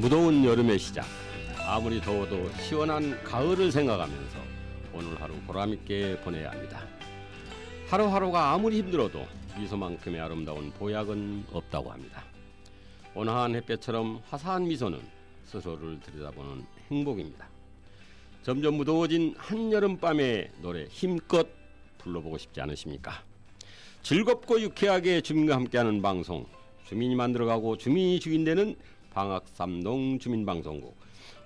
무더운 여름의 시작, 아무리 더워도 시원한 가을을 생각하면서 오늘 하루 보람있게 보내야 합니다. 하루하루가 아무리 힘들어도 미소만큼의 아름다운 보약은 없다고 합니다. 온화한 햇볕처럼 화사한 미소는 스스로를 들여다보는 행복입니다. 점점 무더워진 한여름밤의 노래 힘껏 불러보고 싶지 않으십니까? 즐겁고 유쾌하게 주민과 함께하는 방송, 주민이 만들어가고 주민이 주인되는 방학삼동 주민방송국.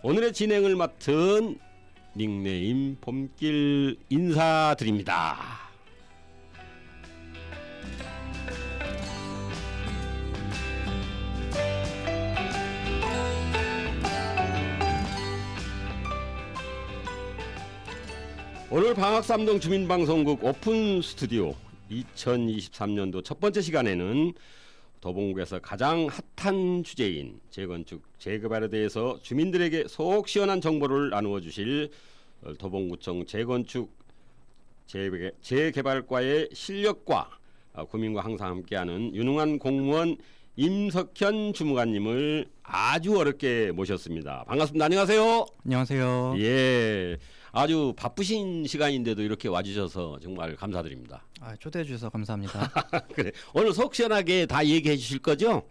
오늘의 진행을 맡은 닉네임 봄길 인사드립니다. 오늘 방학삼동 주민방송국 오픈 스튜디오 2023년도 첫 번째 시간에는 도봉구에서 가장 핫한 주제인 재건축, 재개발에 대해서 주민들에게 속 시원한 정보를 나누어 주실 도봉구청 재건축, 재개발과의 실력과 구민과 항상 함께하는 유능한 공무원 임석현 주무관님을 아주 어렵게 모셨습니다. 반갑습니다. 안녕하세요. 안녕하세요. 예, 아주 바쁘신 시간인데도 이렇게 와주셔서 정말 감사드립니다. 초대해 주셔서 감사합니다. 그래, 오늘 속 시원하게 다 얘기해 주실 거죠?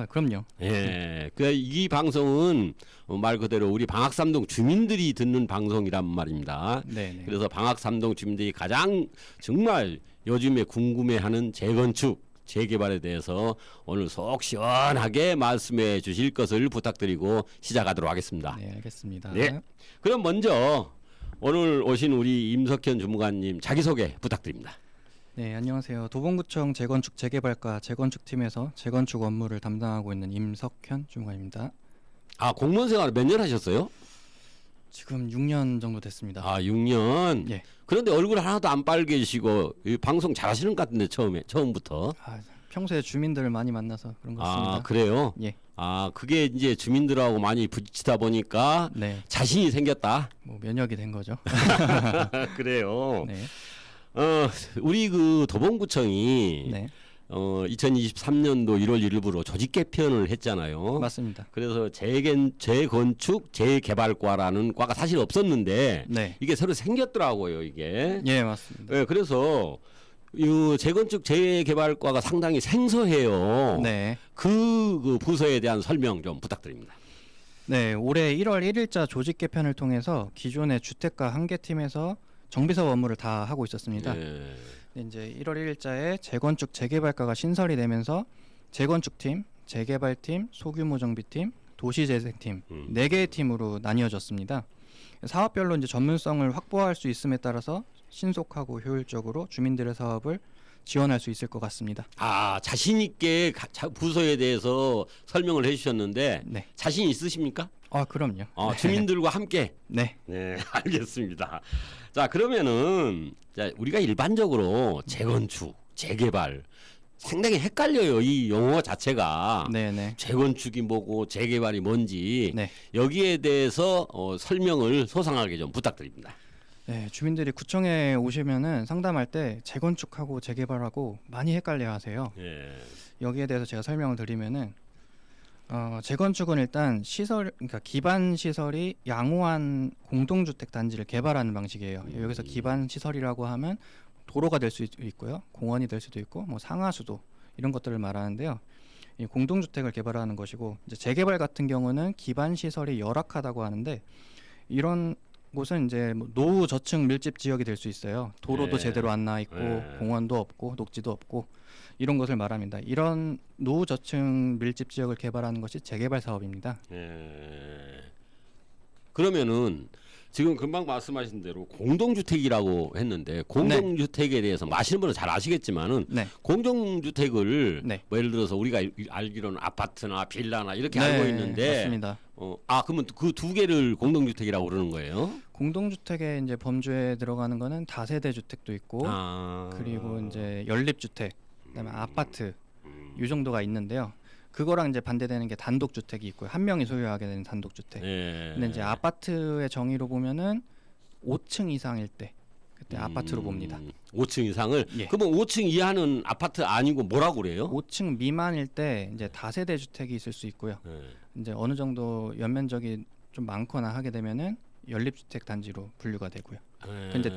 그럼요. 예, 이 방송은 말 그대로 우리 방학삼동 주민들이 듣는 방송이란 말입니다. 네. 그래서 방학삼동 주민들이 가장 정말 요즘에 궁금해하는 재건축, 재개발에 대해서 오늘 속 시원하게 말씀해 주실 것을 부탁드리고 시작하도록 하겠습니다. 네, 알겠습니다. 네, 그럼 먼저 오늘 오신 우리 임석현 주무관님 자기소개 부탁드립니다. 네, 안녕하세요. 도봉구청 재건축 재개발과 재건축팀에서 재건축 업무를 담당하고 있는 임석현 주무관입니다. 공무원 생활 몇 년 하셨어요? 지금 6년 정도 됐습니다. 6년? 예. 그런데 얼굴 하나도 안 빨개지시고 이 방송 잘하시는 것 같은데 처음부터. 평소에 주민들을 많이 만나서 그런 것 같습니다. 그래요? 예. 그게 이제 주민들하고 많이 부딪히다 보니까 네. 자신이 생겼다. 뭐 면역이 된 거죠. 그래요. 네. 우리 그 도봉구청이 네. 2023년도 1월 1일부로 조직 개편을 했잖아요. 맞습니다. 그래서 재건축 재개발과라는 과가 사실 없었는데 네. 이게 새로 생겼더라고요, 이게. 예, 맞습니다. 네, 그래서 이 재건축 재개발과가 상당히 생소해요. 네. 그 부서에 대한 설명 좀 부탁드립니다. 네, 올해 1월 1일자 조직 개편을 통해서 기존의 주택가 한 개 팀에서 정비사업 업무를 다 하고 있었습니다. 네. 이제 1월 1일자에 재건축 재개발과가 신설이 되면서 재건축팀, 재개발팀, 소규모 정비팀, 도시재생팀 4개의 팀으로 나뉘어졌습니다. 사업별로 이제 전문성을 확보할 수 있음에 따라서 신속하고 효율적으로 주민들의 사업을 지원할 수 있을 것 같습니다. 자신 있게 부서에 대해서 설명을 해주셨는데 네. 자신 있으십니까? 그럼요. 주민들과 함께. 네. 네, 알겠습니다. 자, 그러면은 우리가 일반적으로 재건축, 재개발 상당히 헷갈려요. 이 용어 자체가. 네네. 재건축이 뭐고 재개발이 뭔지 네. 여기에 대해서 설명을 소상하게 좀 부탁드립니다. 네, 주민들이 구청에 오시면은 상담할 때 재건축하고 재개발하고 많이 헷갈려 하세요. 예. 여기에 대해서 제가 설명을 드리면은 재건축은 일단 그러니까 기반 시설이 양호한 공동주택 단지를 개발하는 방식이에요. 여기서 기반 시설이라고 하면 도로가 될 수 있고요, 공원이 될 수도 있고, 뭐 상하수도 이런 것들을 말하는데요. 이 공동주택을 개발하는 것이고, 이제 재개발 같은 경우는 기반 시설이 열악하다고 하는데 이런 곳은 이제 노후 저층 밀집 지역이 될 수 있어요. 도로도 제대로 안 나와 있고, 공원도 없고, 녹지도 없고 이런 것을 말합니다. 이런 노후 저층 밀집 지역을 개발하는 것이 재개발 사업입니다. 그러면은 지금 금방 말씀하신 대로 공동주택이라고 했는데 공동주택에 대해서 아시는 분은 잘 아시겠지만은 네. 공동주택을 네. 뭐 예를 들어서 우리가 알기로는 아파트나 빌라나 이렇게 네, 알고 있는데 맞습니다. 그러면 그 두 개를 공동주택이라고 그러는 거예요? 공동주택에 이제 범주에 들어가는 거는 다세대 주택도 있고, 그리고 이제 연립주택, 그다음에 아파트 이 정도가 있는데요. 그거랑 이제 반대되는 게 단독주택이 있고요. 한 명이 소유하게 되는 단독주택. 근데 이제 아파트의 정의로 보면은 5층 이상일 때 그때 아파트로 봅니다. 5층 이상을? 예. 그러면 5층 이하는 아파트 아니고 뭐라고 그래요? 5층 미만일 때 이제 다세대 주택이 있을 수 있고요. 이제 어느 정도 연면적이 좀 많거나 하게 되면은 연립주택 단지로 분류가 되고요. 근데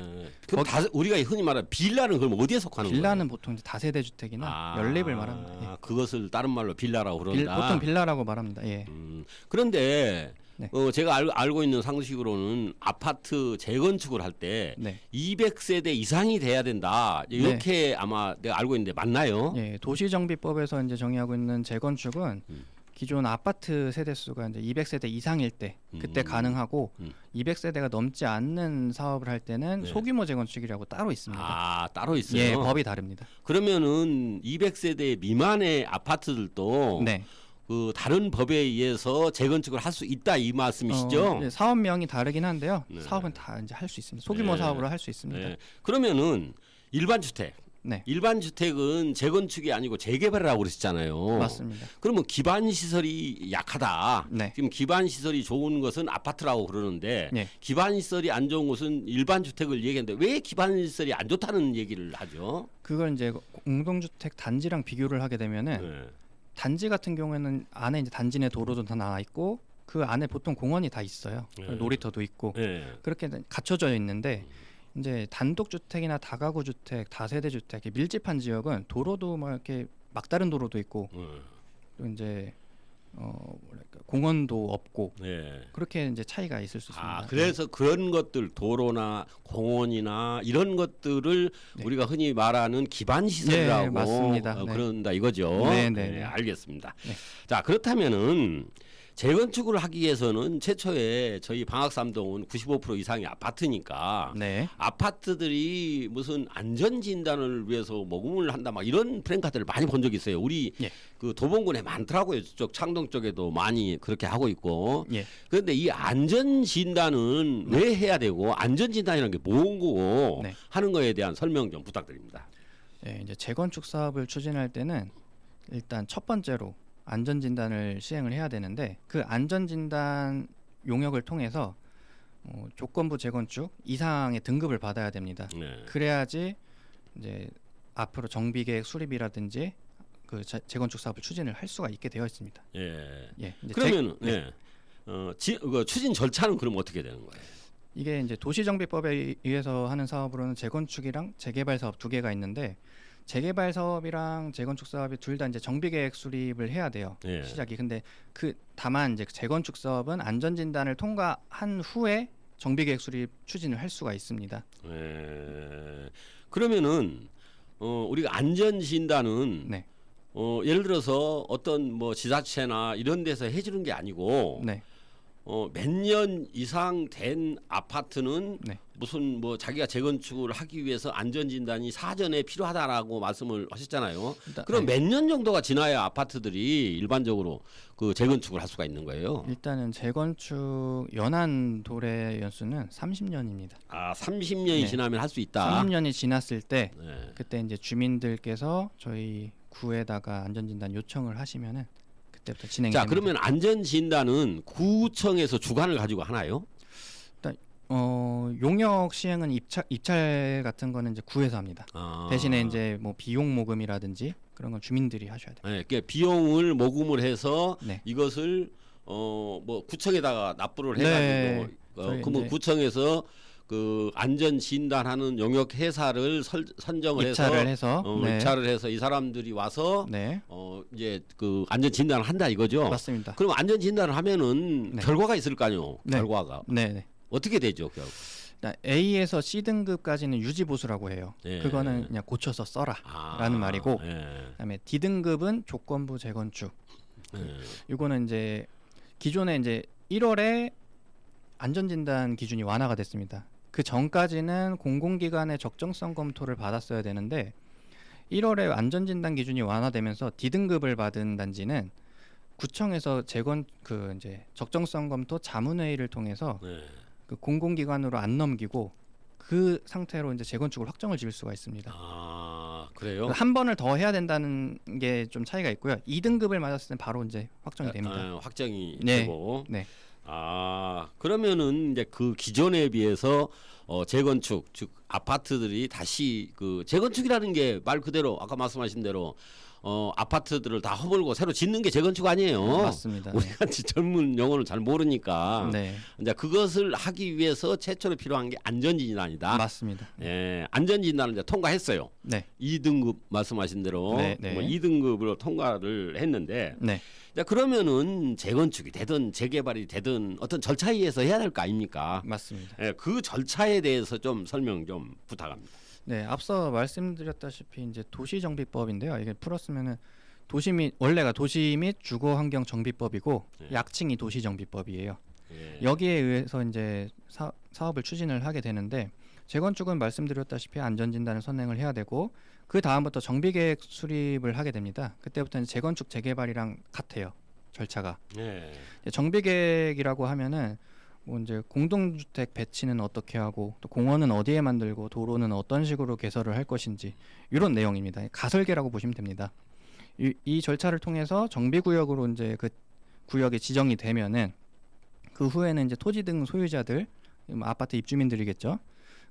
그럼 우리가 흔히 말하는 빌라는 그럼 어디에 속하는 거예요? 빌라는 보통 이제 다세대 주택이나 연립을 말합니다. 예. 그것을 다른 말로 빌라라고 그런다. 보통 빌라라고 말합니다. 예. 그런데 네. 제가 알고 있는 상식으로는 아파트 재건축을 할 때 네. 200세대 이상이 돼야 된다. 이렇게 아마 내가 알고 있는데 맞나요? 예. 도시정비법에서 이제 정의하고 있는 재건축은 기존 아파트 세대 수가 이제 200세대 이상일 때 그때 가능하고 200세대가 넘지 않는 사업을 할 때는 네. 소규모 재건축이라고 따로 있습니다. 아, 따로 있어요. 예, 법이 다릅니다. 그러면은 200세대 미만의 아파트들도 네. 그 다른 법에 의해서 재건축을 할 수 있다 이 말씀이시죠? 예, 사업명이 다르긴 한데요. 네. 사업은 다 이제 할 수 있습니다. 소규모 네. 사업으로 할 수 있습니다. 네. 그러면은 일반 주택, 네. 일반 주택은 재건축이 아니고 재개발이라고 그러셨잖아요. 맞습니다. 그러면 기반 시설이 약하다. 네. 지금 기반 시설이 좋은 것은 아파트라고 그러는데 네. 기반 시설이 안 좋은 것은 일반 주택을 얘기했는데 왜 기반 시설이 안 좋다는 얘기를 하죠? 그걸 이제 공동주택 단지랑 비교를 하게 되면은 네. 단지 같은 경우에는 안에 이제 단지 내 도로도 다 나와 있고 그 안에 보통 공원이 다 있어요. 네. 놀이터도 있고 네. 그렇게 갖춰져 있는데 이제 단독 주택이나 다가구 주택, 다세대 주택 밀집한 지역은 도로도 막 이렇게 막다른 도로도 있고 또 이제 뭐랄까 공원도 없고 네. 그렇게 이제 차이가 있을 수 있습니다. 그래서 그런 것들 도로나 공원이나 이런 것들을 네. 우리가 흔히 말하는 기반 시설이라고 네, 맞습니다. 네. 그런다 이거죠. 네, 네, 네. 알겠습니다. 네. 자, 그렇다면은 재건축을 하기 위해서는 최초에 저희 방학삼동은 95% 이상이 아파트니까 네. 아파트들이 무슨 안전 진단을 위해서 모금을 한다 막 이런 프랭카드를 많이 본 적이 있어요. 우리 예. 그 도봉군에 많더라고요. 저쪽 창동 쪽에도 많이 그렇게 하고 있고. 예. 그런데 이 안전 진단은 왜 해야 되고 안전 진단이라는 게 뭔고 네. 하는 거에 대한 설명 좀 부탁드립니다. 예, 이제 재건축 사업을 추진할 때는 일단 첫 번째로 안전 진단을 시행을 해야 되는데 그 안전 진단 용역을 통해서 조건부 재건축 이상의 등급을 받아야 됩니다. 네. 그래야지 이제 앞으로 정비계획 수립이라든지 그 재건축 사업을 추진을 할 수가 있게 되어 있습니다. 예. 예, 이제 그러면 그 추진 절차는 그럼 어떻게 되는 거예요? 이게 이제 도시정비법에 의해서 하는 사업으로는 재건축이랑 재개발 사업 두 개가 있는데 재개발 사업이랑 재건축 사업이 둘 다 이제 정비계획 수립을 해야 돼요. 예. 시작이. 근데 다만 이제 재건축 사업은 안전 진단을 통과한 후에 정비계획 수립 추진을 할 수가 있습니다. 예. 그러면은 우리가 안전 진단은 네. 예를 들어서 어떤 뭐 지자체나 이런 데서 해주는 게 아니고 네. 몇 년 이상 된 아파트는 네. 무슨 뭐 자기가 재건축을 하기 위해서 안전 진단이 사전에 필요하다라고 말씀을 하셨잖아요. 그럼 네. 몇 년 정도가 지나야 아파트들이 일반적으로 그 재건축을 할 수가 있는 거예요? 일단은 재건축 연한 도래 연수는 30년입니다. 아, 30년이 네. 지나면 할 수 있다. 30년이 지났을 때 네. 그때 이제 주민들께서 저희 구에다가 안전 진단 요청을 하시면은 그때부터 진행이 자, 됩니다. 그러면 안전 진단은 구청에서 주관을 가지고 하나요? 용역 시행은 입찰 같은 거는 이제 구에서 합니다. 대신에 이제 뭐 비용 모금이라든지 그런 건 주민들이 하셔야 돼요. 네, 그러니까 비용을 모금을 해서 네. 이것을 뭐 구청에다가 납부를 네. 해가지고 저희 그러면 이제 구청에서 그 안전 진단하는 용역 회사를 선정을 입찰을 해서 네. 입찰을 해서 이 사람들이 와서 네. 이제 그 안전 진단을 한다 이거죠. 맞습니다. 그럼 안전 진단을 하면은 네. 결과가 있을 거 아니에요. 네. 결과가 네. 어떻게 되죠? 결과? 일단 A에서 C 등급까지는 유지 보수라고 해요. 예. 그거는 그냥 고쳐서 써라라는 말이고, 예. 그다음에 D 등급은 조건부 재건축. 예. 이거는 이제 기존에 이제 1월에 안전진단 기준이 완화가 됐습니다. 그 전까지는 공공기관의 적정성 검토를 받았어야 되는데 1월에 안전진단 기준이 완화되면서 D등급을 받은 단지는 구청에서 이제 적정성 검토 자문회의를 통해서 네. 그 공공기관으로 안 넘기고 그 상태로 이제 재건축을 확정을 지을 수가 있습니다. 아, 그래요? 한 번을 더 해야 된다는 게 좀 차이가 있고요. 2등급을 맞았을 때 바로 이제 확정이 됩니다. 확정이 네. 되고. 네. 아, 그러면은 이제 그 기존에 비해서 재건축 즉 아파트들이 다시 그 재건축이라는 게 말 그대로 아까 말씀하신 대로 아파트들을 다 허물고 새로 짓는 게 재건축 아니에요. 맞습니다. 우리가 전문 용어를 잘 모르니까 네. 이제 그것을 하기 위해서 최초로 필요한 게 안전진단이다. 맞습니다. 예, 안전진단을 이제 통과했어요. 네. 2등급 말씀하신 대로 네, 네. 뭐 2등급으로 통과를 했는데 네. 자, 그러면은 재건축이 되든 재개발이 되든 어떤 절차에 의해서 해야 될 거 아닙니까? 맞습니다. 예, 그 절차에 대해서 좀 설명 좀 부탁합니다. 네, 앞서 말씀드렸다시피 이제 도시정비법인데요. 이게 풀었으면은 도시 및 원래가 도시 및 주거 환경 정비법이고 네. 약칭이 도시정비법이에요. 예. 여기에 의해서 이제 사업을 추진을 하게 되는데 재건축은 말씀드렸다시피 안전진단을 선행을 해야 되고 그 다음부터 정비계획 수립을 하게 됩니다. 그때부터는 재건축 재개발이랑 같아요. 절차가. 예. 정비계획이라고 하면은 뭐 이제 공동주택 배치는 어떻게 하고 또 공원은 어디에 만들고 도로는 어떤 식으로 개설을 할 것인지 이런 내용입니다. 가설계라고 보시면 됩니다. 이 절차를 통해서 정비구역으로 이제 그 구역이 지정이 되면은 그 후에는 이제 토지 등 소유자들, 아파트 입주민들이겠죠.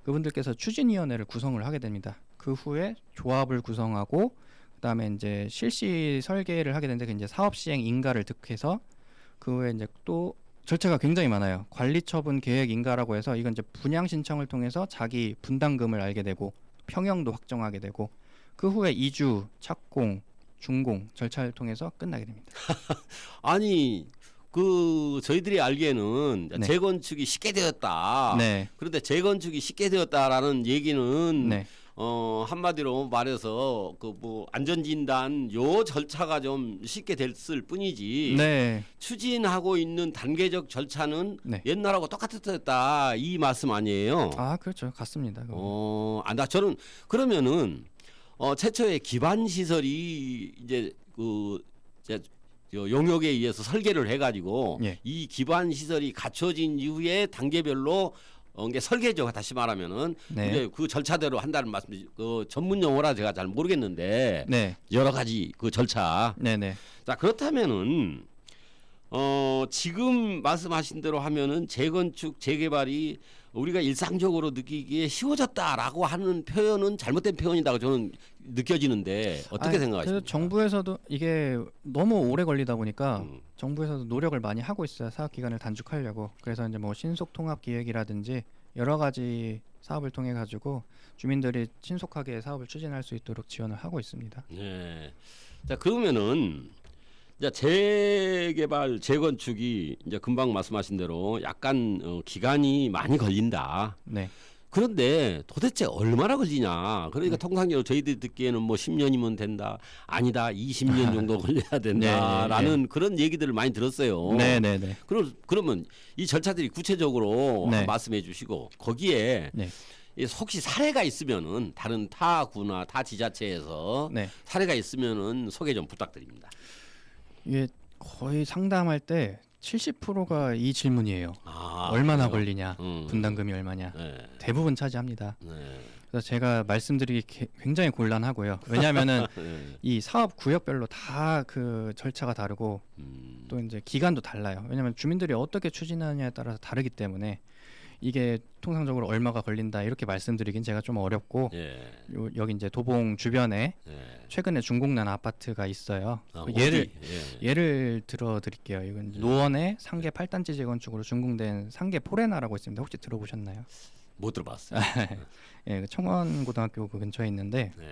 그분들께서 추진위원회를 구성을 하게 됩니다. 그 후에 조합을 구성하고 그다음에 이제 실시 설계를 하게 되는데 이제 사업 시행 인가를 득해서 그 후에 이제 또 절차가 굉장히 많아요. 관리처분 계획 인가라고 해서 이건 이제 분양 신청을 통해서 자기 분담금을 알게 되고 평형도 확정하게 되고 그 후에 이주, 착공, 준공 절차를 통해서 끝나게 됩니다. 아니 그 저희들이 알기에는 네. 재건축이 쉽게 되었다. 네. 그런데 재건축이 쉽게 되었다라는 얘기는 네. 한마디로 말해서 그 뭐 안전진단 요 절차가 좀 쉽게 됐을 뿐이지 네. 추진하고 있는 단계적 절차는 네. 옛날하고 똑같았다 이 말씀 아니에요? 아, 그렇죠. 같습니다. 그거. 나 저는 그러면은 최초의 기반 시설이 이제 그 이제 용역에 의해서 설계를 해가지고 예. 이 기반 시설이 갖춰진 이후에 단계별로 이게 설계죠. 다시 말하면은 네. 이제 그 절차대로 한다는 말씀. 그 전문 용어라 제가 잘 모르겠는데 네. 여러 가지 그 절차. 네, 네. 자 그렇다면은 지금 말씀하신 대로 하면은 재건축 재개발이 우리가 일상적으로 느끼기에 쉬워졌다라고 하는 표현은 잘못된 표현이라고 저는 느껴지는데 어떻게 생각하십니까? 그래서 정부에서도 이게 너무 오래 걸리다 보니까 음. 정부에서도 노력을 많이 하고 있어요. 사업 기간을 단축하려고. 그래서 이제 뭐 신속 통합 기획이라든지 여러 가지 사업을 통해 가지고 주민들이 신속하게 사업을 추진할 수 있도록 지원을 하고 있습니다. 네. 자 그러면은 이제 재개발 재건축이 이제 금방 말씀하신 대로 약간 기간이 많이 걸린다. 네. 그런데 도대체 얼마나 걸리냐? 그러니까 통상적으로 저희들이 듣기에는 뭐 10년이면 된다. 아니다. 20년 정도 걸려야 된다라는 그런 얘기들을 많이 들었어요. 네, 네, 네. 그러면 이 절차들이 구체적으로 네. 말씀해 주시고 거기에 네. 혹시 사례가 있으면은 다른 타 구나 타 지자체에서 네. 사례가 있으면은 소개 좀 부탁드립니다. 이게 거의 상담할 때 70%가 이 질문이에요. 아, 얼마나 그래요? 걸리냐? 분담금이 얼마냐? 네. 대부분 차지합니다. 네. 그래서 제가 말씀드리기 굉장히 곤란하고요. 왜냐하면은 네. 이 사업 구역별로 다 그 절차가 다르고 또 이제 기간도 달라요. 왜냐하면 주민들이 어떻게 추진하느냐에 따라서 다르기 때문에 이게 통상적으로 얼마가 걸린다 이렇게 말씀드리긴 제가 좀 어렵고 예. 여기 이제 도봉 주변에 예. 최근에 준공난 아파트가 있어요. 아, 그 어디? 예를 들어 드릴게요. 이건 노원의 상계 8단지 재건축으로 준공된 상계 포레나라고 있습니다. 혹시 들어보셨나요? 못 들어봤어요. 예, 그 청원고등학교 그 근처에 있는데 네.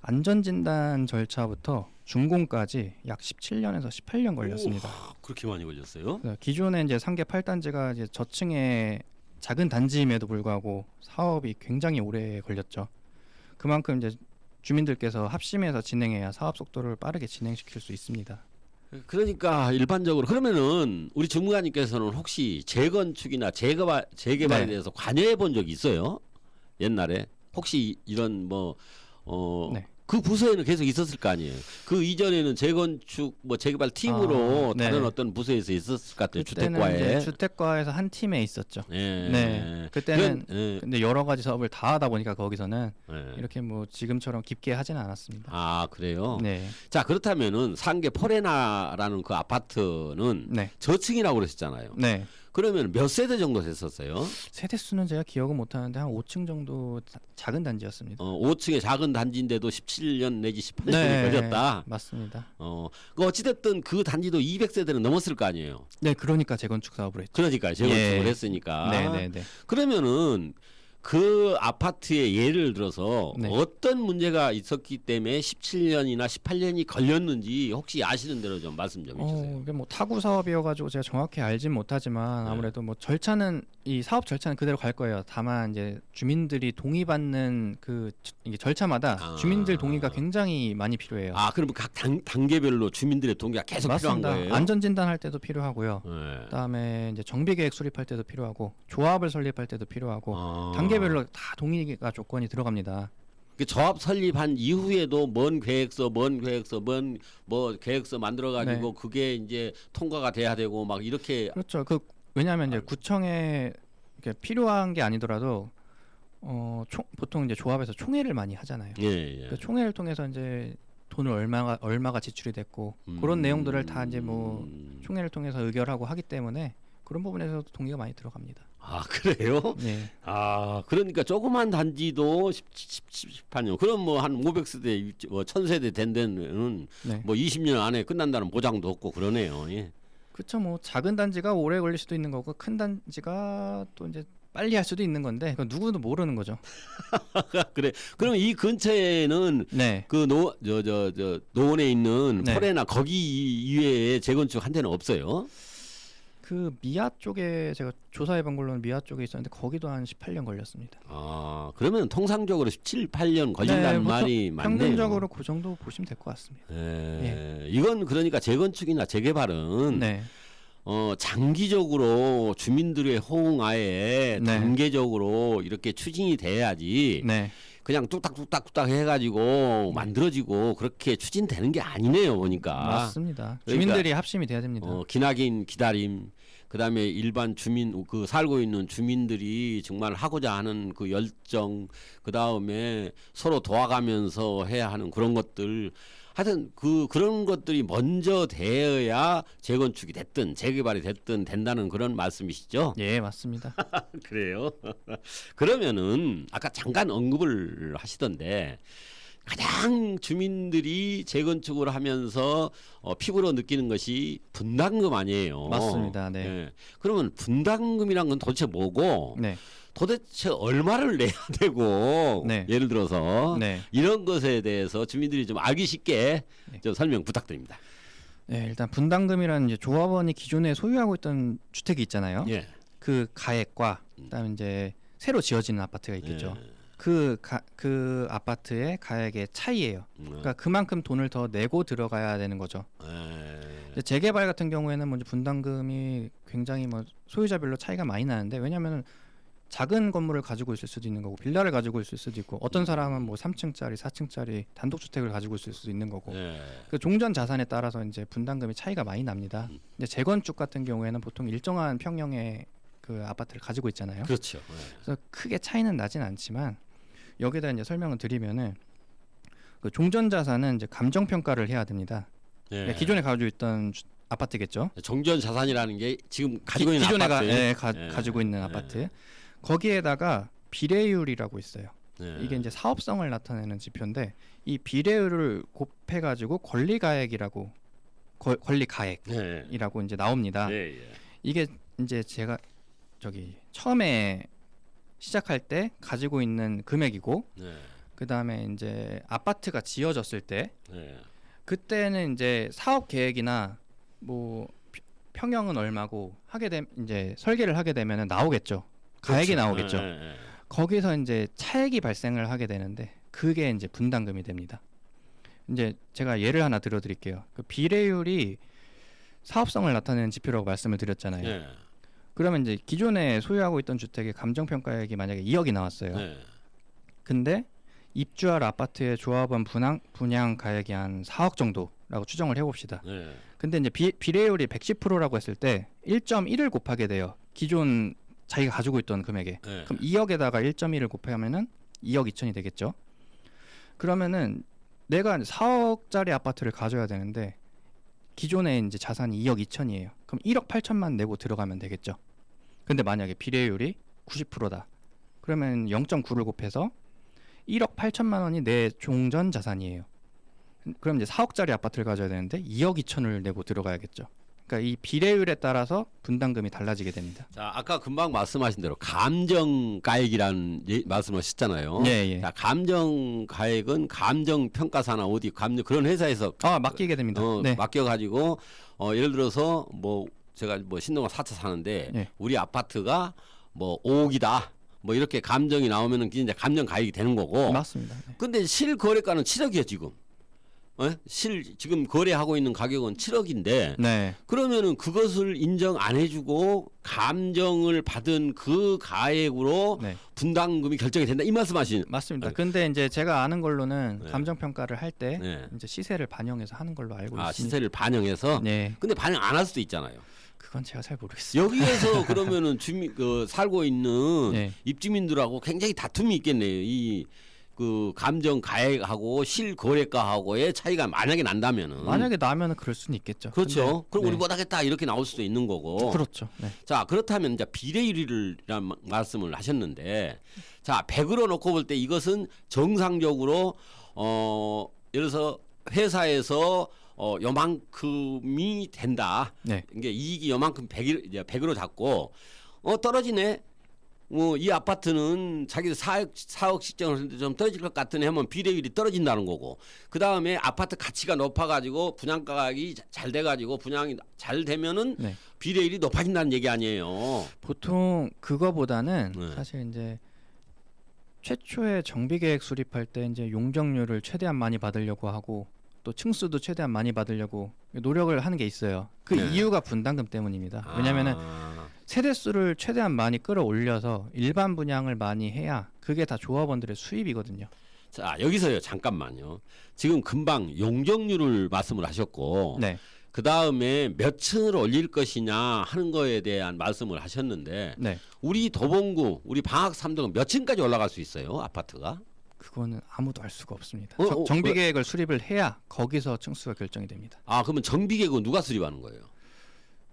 안전진단 절차부터 준공까지 약 17년에서 18년 걸렸습니다. 오, 그렇게 많이 걸렸어요? 그래서 기존에 이제 상계 8단지가 이제 저층의 작은 단지임에도 불구하고 사업이 굉장히 오래 걸렸죠. 그만큼 이제 주민들께서 합심해서 진행해야 사업 속도를 빠르게 진행시킬 수 있습니다. 그러니까 일반적으로 그러면은 우리 전문가님께서는 혹시 재건축이나 재개발에 네. 대해서 관여해 본 적이 있어요? 옛날에 혹시 이런 뭐 네. 그 부서에는 계속 있었을 거 아니에요. 그 이전에는 재건축 뭐 재개발 팀으로 네. 다른 어떤 부서에서 있었을 것 같아요. 그때는 주택과에. 이제 주택과에서 한 팀에 있었죠. 예. 네. 그때는 예. 근데 여러 가지 사업을 다 하다 보니까 거기서는 예. 이렇게 뭐 지금처럼 깊게 하지는 않았습니다. 아 그래요? 네. 자 그렇다면은 상계 포레나라는 그 아파트는 네. 저층이라고 그러셨잖아요. 네. 그러면 몇 세대 정도 됐었어요? 세대 수는 제가 기억은 못 하는데 한 5층 정도 작은 단지였습니다. 5층의 작은 단지인데도 17년 내지 18년이 걸렸다. 맞습니다. 그 어찌됐든 그 단지도 200세대는 넘었을 거 아니에요. 네, 그러니까 재건축 사업을 했죠. 그러니까 재건축을 예. 했으니까. 네네네. 그러면은 그 아파트의 예를 들어서 네. 어떤 문제가 있었기 때문에 17년이나 18년이 걸렸는지 혹시 아시는 대로 좀 말씀 좀 해주세요. 이게 뭐 타구 사업이어가지고 제가 정확히 알진 못하지만 네. 아무래도 뭐 절차는 이 사업 절차는 그대로 갈 거예요. 다만 이제 주민들이 동의받는 이게 절차마다 주민들 동의가 굉장히 많이 필요해요. 그럼 각 단계별로 주민들의 동의가 계속 맞습니다. 필요한 거예요? 안전 진단할 때도 필요하고요. 네. 그다음에 이제 정비 계획 수립할 때도 필요하고 조합을 설립할 때도 필요하고 아. 단계별로 다 동의가 조건이 들어갑니다. 그 조합 설립한 이후에도 뭔 계획서 뭐 계획서 만들어 가지고 네. 그게 이제 통과가 돼야 되고 막 이렇게 그렇죠. 왜냐하면 이제 구청에 이렇게 필요한 게 아니더라도 보통 이제 조합에서 총회를 많이 하잖아요. 예. 그 총회를 통해서 이제 돈을 얼마가 지출이 됐고 그런 내용들을 다 이제 뭐 총회를 통해서 의결하고 하기 때문에 그런 부분에서도 동의가 많이 들어갑니다. 그래요? 네. 그러니까 조그만 단지도 18년. 그럼 뭐 한 500세대, 1000세대 된 데는 네. 뭐 20년 안에 끝난다는 보장도 없고 그러네요. 예. 그렇죠. 뭐 작은 단지가 오래 걸릴 수도 있는 거고 큰 단지가 또 이제 빨리 할 수도 있는 건데 그건 누구도 모르는 거죠. 그래. 그럼 이 근처에는 네. 그 노원에 있는 네. 토레나 거기 이외에 재건축 한 데는 없어요? 그 미아 쪽에 제가 조사해 본 걸로는 미아 쪽에 있었는데 거기도 한 18년 걸렸습니다. 그러면 통상적으로 17, 18년 걸린다는 보통 말이 맞네요. 평균적으로 그 정도 보시면 될 것 같습니다. 이건 그러니까 재건축이나 재개발은 네. 장기적으로 주민들의 호응하에 네. 단계적으로 이렇게 추진이 돼야지 네. 그냥 뚝딱뚝딱 해가지고 만들어지고 그렇게 추진되는 게 아니네요 보니까. 맞습니다. 그러니까, 주민들이 합심이 돼야 됩니다. 기나긴 기다림. 그다음에 일반 주민 그 살고 있는 주민들이 정말 하고자 하는 그 열정, 그다음에 서로 도와가면서 해야 하는 그런 것들, 하여튼 그런 것들이 먼저 되어야 재건축이 됐든 재개발이 됐든 된다는 그런 말씀이시죠? 예, 맞습니다. 그래요. 그러면은 아까 잠깐 언급을 하시던데 가장 주민들이 재건축을 하면서 피부로 느끼는 것이 분담금 아니에요. 맞습니다. 네. 예. 그러면 분담금이란 건 도대체 뭐고 네. 도대체 얼마를 내야 되고 네. 예를 들어서 네. 이런 것에 대해서 주민들이 좀 알기 쉽게 네. 좀 설명 부탁드립니다. 네, 일단 분담금이라는 이제 조합원이 기존에 소유하고 있던 주택이 있잖아요. 예. 그 가액과 그다음에 이제 새로 지어지는 아파트가 있겠죠. 예. 그 아파트의 가액의 차이예요. 그러니까 그만큼 돈을 더 내고 들어가야 되는 거죠. 이제 재개발 같은 경우에는 먼저 분담금이 굉장히 뭐 소유자별로 차이가 많이 나는데 왜냐하면 작은 건물을 가지고 있을 수도 있는 거고 빌라를 가지고 있을 수도 있고 어떤 사람은 뭐 3층짜리, 4층짜리 단독주택을 가지고 있을 수도 있는 거고 그 종전 자산에 따라서 이제 분담금이 차이가 많이 납니다. 근데 재건축 같은 경우에는 보통 일정한 평형의 그 아파트를 가지고 있잖아요. 그렇죠. 그래서 크게 차이는 나진 않지만 여기다 이제 설명을 드리면은 그 종전 자산은 이제 감정 평가를 해야 됩니다. 예. 기존에 가지고 있던 아파트겠죠. 정전 자산이라는 게 지금 가지고 있는 기존에 아파트. 가지고 있는 아파트. 거기에다가 비례율이라고 있어요. 예. 이게 이제 사업성을 나타내는 지표인데 이 비례율을 곱해가지고 권리가액이라고 권리가액이라고 이제 나옵니다. 예. 이게 이제 제가 처음에 시작할 때 가지고 있는 금액이고 그 다음에 이제 아파트가 지어졌을 때 그때는 이제 사업 계획이나 뭐 평형은 얼마고 이제 설계를 하게 되면은 나오겠죠. 가액이 그렇죠. 나오겠죠. 거기서 이제 차액이 발생을 하게 되는데 그게 이제 분담금이 됩니다. 이제 제가 예를 하나 들어드릴게요. 그 비례율이 사업성을 나타내는 지표라고 말씀을 드렸잖아요. 그러면 이제 기존에 소유하고 있던 주택의 감정평가액이 만약에 2억이 나왔어요. 근데 입주할 아파트의 조합원 분양 가액이 한 4억 정도라고 추정을 해봅시다. 근데 이제 비례율이 110%라고 했을 때 1.1을 곱하게 돼요. 기존 자기가 가지고 있던 금액에. 그럼 2억에다가 1.1을 곱하면은 2억 2천이 되겠죠. 그러면은 내가 4억짜리 아파트를 가져야 되는데 기존에 이제 자산이 2억 2천이에요. 그럼 1억 8천만 내고 들어가면 되겠죠. 근데 만약에 비례율이 90%다. 그러면 0.9를 곱해서 1억 8천만 원이 내 종전 자산이에요. 그럼 이제 4억짜리 아파트를 가져야 되는데 2억 2천을 내고 들어가야겠죠. 그러니까 이 비례율에 따라서 분담금이 달라지게 됩니다. 자, 아까 금방 말씀하신 대로 감정가액이라는 말씀하셨잖아요. 예, 예. 자, 감정가액은 감정평가사나 어디 그런 회사에서 맡기게 됩니다. 맡겨가지고 예를 들어서 뭐 제가 뭐 신동아 4차 사는데 네. 우리 아파트가 뭐 5억이다. 뭐 이렇게 감정이 나오면은 이제 감정가액이 되는 거고. 맞습니다. 네. 근데 실거래가는 7억이에요 지금. 지금 거래하고 있는 가격은 7억인데 네. 그러면은 그것을 인정 안 해주고 감정을 받은 그 가액으로 네. 분담금이 결정이 된다 이 말씀하시는. 맞습니다. 근데 이제 제가 아는 걸로는 네. 감정 평가를 할 때 네. 이제 시세를 반영해서 하는 걸로 알고 있습니다. 시세를 반영해서. 네. 근데 반영 안 할 수도 있잖아요. 그건 제가 잘 모르겠습니다. 여기에서 그러면은 살고 있는 네. 입주민들하고 굉장히 다툼이 있겠네요. 이 그 감정 가액하고 실거래가하고의 차이가 만약에 난다면은. 만약에 나면은 그럴 수는 있겠죠. 그렇죠. 근데, 그럼 네. 우리 못하겠다 이렇게 나올 수도 있는 거고. 그렇죠. 네. 자, 그렇다면 이제 비례율이라는 말씀을 하셨는데, 자, 100으로 놓고 볼 때 이것은 정상적으로 예를 들어서 회사에서 요만큼이 된다. 네. 이게 이익이 요만큼 100으로 잡고 떨어지네. 이 아파트는 자기들 4억 시정을 했는데 좀 떨어질 것 같으네 하면 비례율이 떨어진다는 거고, 그 다음에 아파트 가치가 높아가지고 분양가격이 잘 돼가지고 분양이 잘 되면은 네. 비례율이 높아진다는 얘기 아니에요. 보통 그거보다는 네. 사실 이제 최초에 정비계획 수립할 때 이제 용적률을 최대한 많이 받으려고 하고 또 층수도 최대한 많이 받으려고 노력을 하는 게 있어요. 그 네. 이유가 분담금 때문입니다. 왜냐면은 세대수를 최대한 많이 끌어올려서 일반 분양을 많이 해야 그게 다 조합원들의 수입이거든요. 자, 여기서요 잠깐만요. 지금 금방 용적률을 말씀을 하셨고, 네. 그 다음에 몇 층을 올릴 것이냐 하는 거에 대한 말씀을 하셨는데, 네. 우리 도봉구, 우리 방학 3동은 몇 층까지 올라갈 수 있어요? 아파트가? 그거는 아무도 알 수가 없습니다. 어, 정비계획을 수립을 해야 거기서 층수가 결정이 됩니다. 아, 그러면 정비계획은 누가 수립하는 거예요?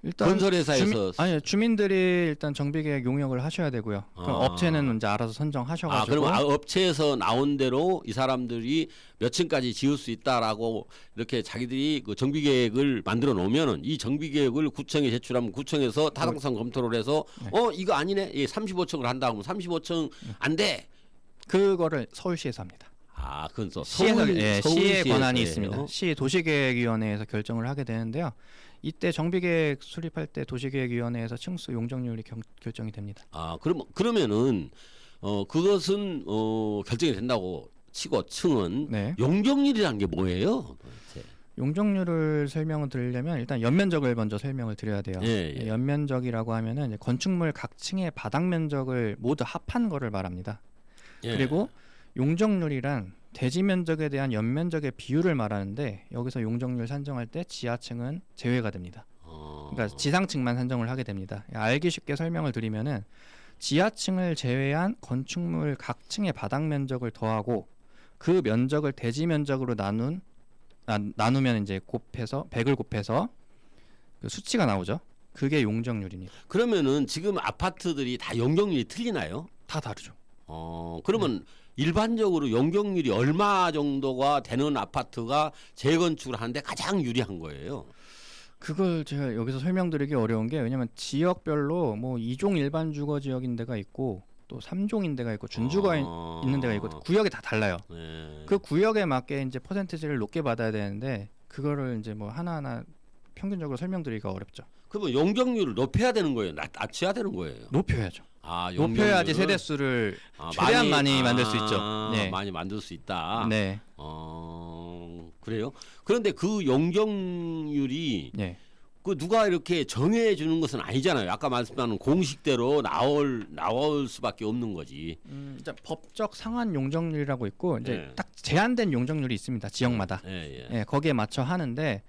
일단 건설회사에서 주민들이 일단 정비계획 용역을 하셔야 되고요. 그럼 업체는 이제 알아서 선정하셔가지고. 그럼 업체에서 나온 대로 이 사람들이 몇 층까지 지을 수 있다라고 이렇게 자기들이 그 정비계획을 만들어 놓으면은 이 정비계획을 구청에 제출하면 구청에서 타당성 검토를 해서 네. 이거 아니네. 35층을 한다 그러면 35층 안 돼. 그거를 서울시에서 합니다. 그건 또 시의 서울시에서 권한이 해요. 있습니다. 시 도시계획위원회에서 결정을 하게 되는데요. 이때 정비계획 수립할 때 도시계획위원회에서 층수 용적률이 결정이 됩니다. 그러면은 그것은 결정이 된다고 치고 층은 네. 용적률이라는 게 뭐예요? 도대체? 용적률을 설명을 드리려면 일단 연면적을 먼저 설명을 드려야 돼요. 예. 연면적이라고 하면은 이제 건축물 각 층의 바닥 면적을 모두 합한 거를 말합니다. 예. 그리고 용적률이란 대지 면적에 대한 연면적의 비율을 말하는데 여기서 용적률 산정할 때 지하층은 제외가 됩니다. 그러니까 지상층만 산정을 하게 됩니다. 알기 쉽게 설명을 드리면은 지하층을 제외한 건축물 각 층의 바닥 면적을 더하고 그 면적을 대지 면적으로 나누면 이제 곱해서 100을 곱해서 그 수치가 나오죠. 그게 용적률입니다. 그러면은 지금 아파트들이 다 용적률이 틀리나요? 다 다르죠. 그러면 일반적으로 용적률이 얼마 정도가 되는 아파트가 재건축을 하는데 가장 유리한 거예요? 그걸 제가 여기서 설명드리기 어려운 게, 왜냐면 지역별로 뭐 2종 일반 주거 지역인 데가 있고 또 3종인 데가 있고 준주거가 있는 데가 있고 구역이 다 달라요. 네. 그 구역에 맞게 이제 퍼센티지를 높게 받아야 되는데 그거를 이제 뭐 하나하나 평균적으로 설명드리기가 어렵죠. 그러면 용적률을 높여야 되는 거예요? 낮춰야 되는 거예요? 높여야죠. 용적률을? 높여야지 세대수를 최대한 많이 만들 수 있죠. 네. 많이 만들 수 있다. 네. 그래요? 그런데 그 용적률이 네. 그 누가 이렇게 정해 주는 것은 아니잖아요. 아까 말씀하는 공식대로 나올 수밖에 없는 거지. 이제 법적 상한 용적률이라고 있고 이제 네. 딱 제한된 용적률이 있습니다. 지역마다. 예. 거기에 맞춰 하는데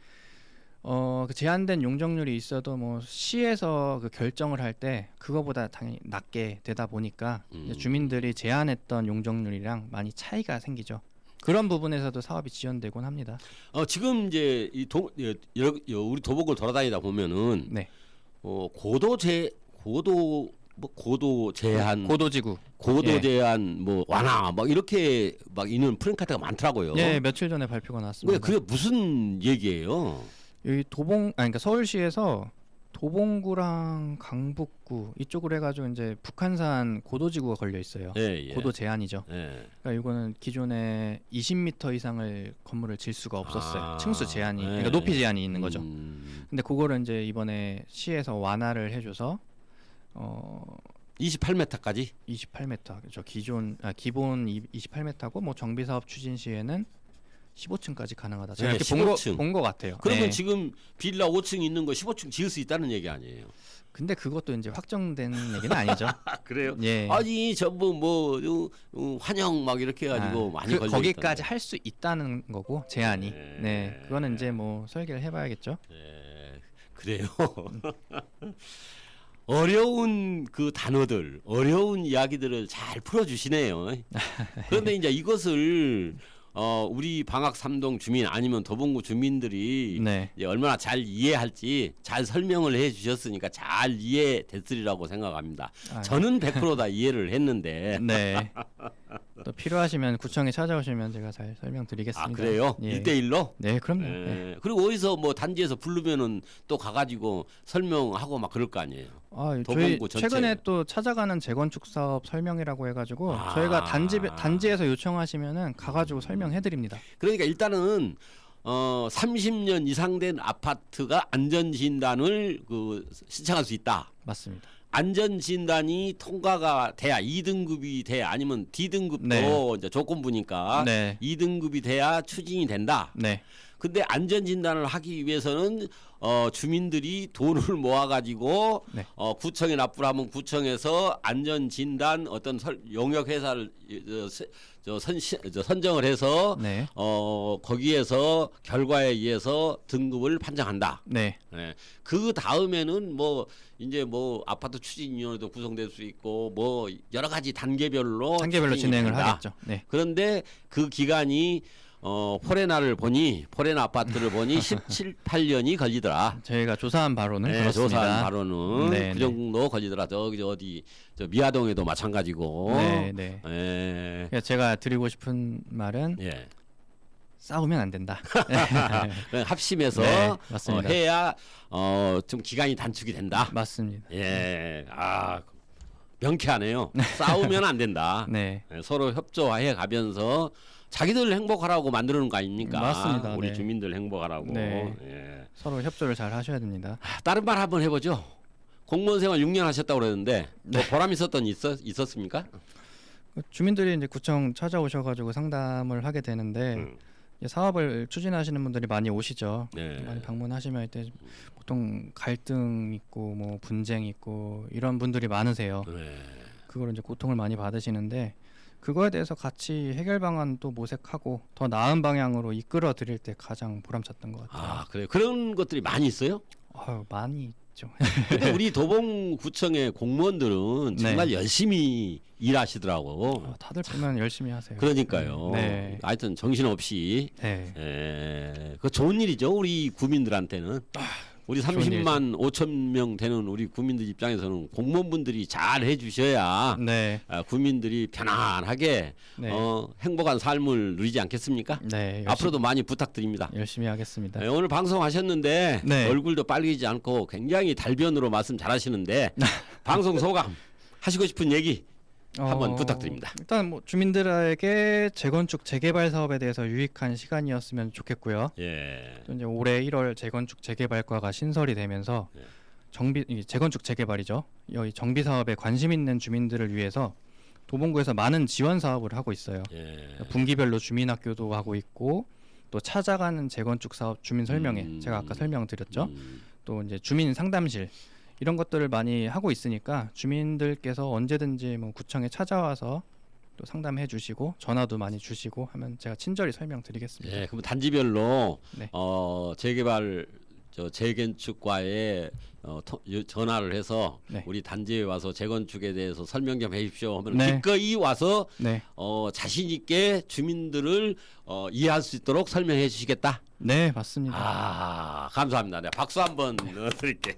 그 제한된 용적률이 있어도 뭐 시에서 그 결정을 할 때 그거보다 당연히 낮게 되다 보니까 이제 주민들이 제한했던 용적률이랑 많이 차이가 생기죠. 그런 부분에서도 사업이 지연되곤 합니다. 지금 이제 우리 도봉을 돌아다니다 보면은 네. 고도 뭐 고도 제한, 고도지구. 고도 예. 제한 뭐 완화 막 이렇게 막 있는 프랜카드가 많더라고요. 예, 며칠 전에 발표가 나왔습니다. 그게 무슨 얘기예요? 여기 그러니까 서울시에서 도봉구랑 강북구 이쪽으로 해가지고 이제 북한산 고도지구가 걸려 있어요. 예, 예. 고도 제한이죠. 예. 그러니까 이거는 기존에 20m 이상을 건물을 질 수가 없었어요. 층수 제한이, 예. 그러니까 높이 제한이 있는 거죠. 음, 근데 그거를 이제 이번에 시에서 완화를 해줘서 28m까지? 28m, 그렇죠. 기본 28m고 뭐 정비 사업 추진 시에는 15층까지 가능하다. 제가 네, 이렇게 15층. 본 거 같아요. 그러면 네. 지금 빌라 5층 있는 거 15층 지을 수 있다는 얘기 아니에요? 근데 그것도 이제 확정된 얘기는 아니죠. 아 그래요? 예. 아니 전부 뭐 환영 막 이렇게 해가지고 많이 걸려 거기까지 할 수 있다는 거고 제한이. 네. 네, 그거는 이제 뭐 설계를 해봐야겠죠. 예, 그래요. 어려운 그 단어들, 어려운 이야기들을 잘 풀어주시네요. 그런데 이제 이것을 우리 방학 3동 주민 아니면 도봉구 주민들이 네. 이제 얼마나 잘 이해할지 잘 설명을 해주셨으니까 잘 이해됐으리라고 생각합니다. 아, 저는 100%다 이해를 했는데. 네. 또 필요하시면 구청에 찾아오시면 제가 잘 설명드리겠습니다. 아 그래요? 예. 1대1로? 네, 그럼요. 네. 그리고 어디서 뭐 단지에서 부르면은 또 가가지고 설명하고 막 그럴 거 아니에요. 저희 도봉구 전체. 최근에 또 찾아가는 재건축 사업 설명이라고 해가지고 아. 저희가 단지에서 요청하시면은 가가지고 설명해드립니다. 그러니까 일단은 30년 이상 된 아파트가 안전진단을 신청할 수 있다. 맞습니다. 안전진단이 통과가 돼야 2등급이 돼야 아니면 D등급도 네. 이제 조건부니까 네. 2등급이 돼야 추진이 된다. 네. 근데 안전진단을 하기 위해서는 주민들이 돈을 모아가지고 네. 구청에 납부를 하면 구청에서 안전진단 어떤 용역 회사를 선정을 해서 네. 거기에서 결과에 의해서 등급을 판정한다. 네. 네. 그 다음에는 뭐 이제 뭐 아파트 추진위원회도 구성될 수 있고 뭐 여러 가지 단계별로 추진이 진행을 된다. 하겠죠. 네. 그런데 그 기간이 포레나 아파트를 보니 17, 8년이 걸리더라. 저희가 조사한 바로는 네, 그렇습니다. 조사한 바로는 네, 그 네. 정도 걸리더라. 저기 어디 저 미아동에도 마찬가지고. 네, 네. 예. 그러니까 제가 드리고 싶은 말은 예. 싸우면 안 된다. 그냥 합심해서 네, 맞습니다. 해야 좀 기간이 단축이 된다. 맞습니다. 예. 명쾌하네요. 싸우면 안 된다. 네. 예, 서로 협조해 가면서 자기들 행복하라고 만드는 거 아닙니까? 맞습니다. 우리 네. 주민들 행복하라고. 네. 예. 서로 협조를 잘 하셔야 됩니다. 다른 말 한번 해보죠. 공무원 생활 6년 하셨다고 그랬는데 뭐 네. 보람 있었던 있었습니까? 주민들이 이제 구청 찾아오셔가지고 상담을 하게 되는데 이제 사업을 추진하시는 분들이 많이 오시죠. 네. 많이 방문하시면 이때 보통 갈등 있고 뭐 분쟁 있고 이런 분들이 많으세요. 네. 그걸 이제 고통을 많이 받으시는데 그거에 대해서 같이 해결 방안도 모색하고 더 나은 방향으로 이끌어 드릴 때 가장 보람찼던 것 같아요. 아 그래요. 그런 것들이 많이 있어요? 많이 있죠. 근데 우리 도봉구청의 공무원들은 네. 정말 열심히 일하시더라고. 다들 보면 열심히 하세요. 그러니까요. 네. 하여튼 정신없이 네. 그 좋은 일이죠. 우리 구민들한테는. 우리 좋은 30만 5천 명 되는 우리 구민들 입장에서는 공무원분들이 잘 해주셔야 네. 구민들이 편안하게 네. 행복한 삶을 누리지 않겠습니까? 네. 앞으로도 많이 부탁드립니다. 열심히 하겠습니다. 네, 오늘 방송하셨는데 네. 얼굴도 빨개지지 않고 굉장히 달변으로 말씀 잘하시는데 방송 소감 하시고 싶은 얘기 한번 부탁드립니다. 일단 뭐 주민들에게 재건축 재개발 사업에 대해서 유익한 시간이었으면 좋겠고요. 예. 또 이제 올해 1월 재건축 재개발과가 신설이 되면서 네. 이게 재건축 재개발이죠. 여기 정비 사업에 관심 있는 주민들을 위해서 도봉구에서 많은 지원 사업을 하고 있어요. 예. 분기별로 주민학교도 하고 있고 또 찾아가는 재건축 사업 주민 설명회 제가 아까 설명드렸죠. 또 이제 주민 상담실 이런 것들을 많이 하고 있으니까 주민들께서 언제든지 뭐 구청에 찾아와서 또 상담해 주시고 전화도 많이 주시고 하면 제가 친절히 설명드리겠습니다. 예. 그럼 단지별로 네. 재개발 재건축과에 전화를 해서 네. 우리 단지에 와서 재건축에 대해서 설명 좀 해주십시오 하면 네. 기꺼이 와서 네. 자신 있게 주민들을 이해할 수 있도록 설명해 주시겠다. 네, 맞습니다. 감사합니다. 네, 박수 한번 넣어드릴게요.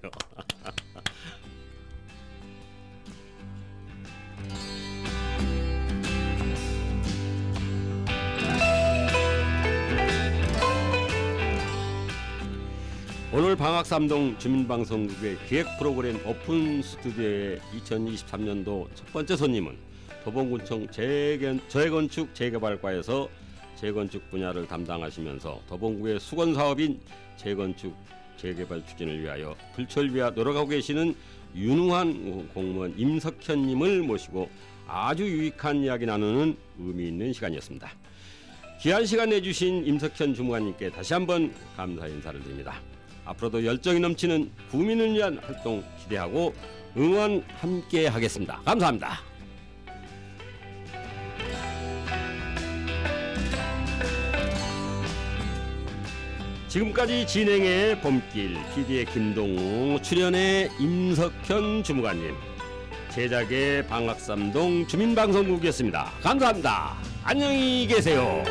오늘 방학삼동 주민방송국의 기획 프로그램 오픈 스튜디오의 2023년도 첫 번째 손님은 도봉구청 재건축 재개발과에서 재건축 분야를 담당하시면서 도봉구의 수건 사업인 재건축 재개발 추진을 위하여 불철위하 노력하고 계시는 유능한 공무원 임석현님을 모시고 아주 유익한 이야기 나누는 의미 있는 시간이었습니다. 귀한 시간 내주신 임석현 주무관님께 다시 한번 감사 인사를 드립니다. 앞으로도 열정이 넘치는 구민을 위한 활동 기대하고 응원 함께 하겠습니다. 감사합니다. 지금까지 진행의 봄길, PD의 김동우, 출연의 임석현 주무관님, 제작의 방학삼동 주민방송국이었습니다. 감사합니다. 안녕히 계세요.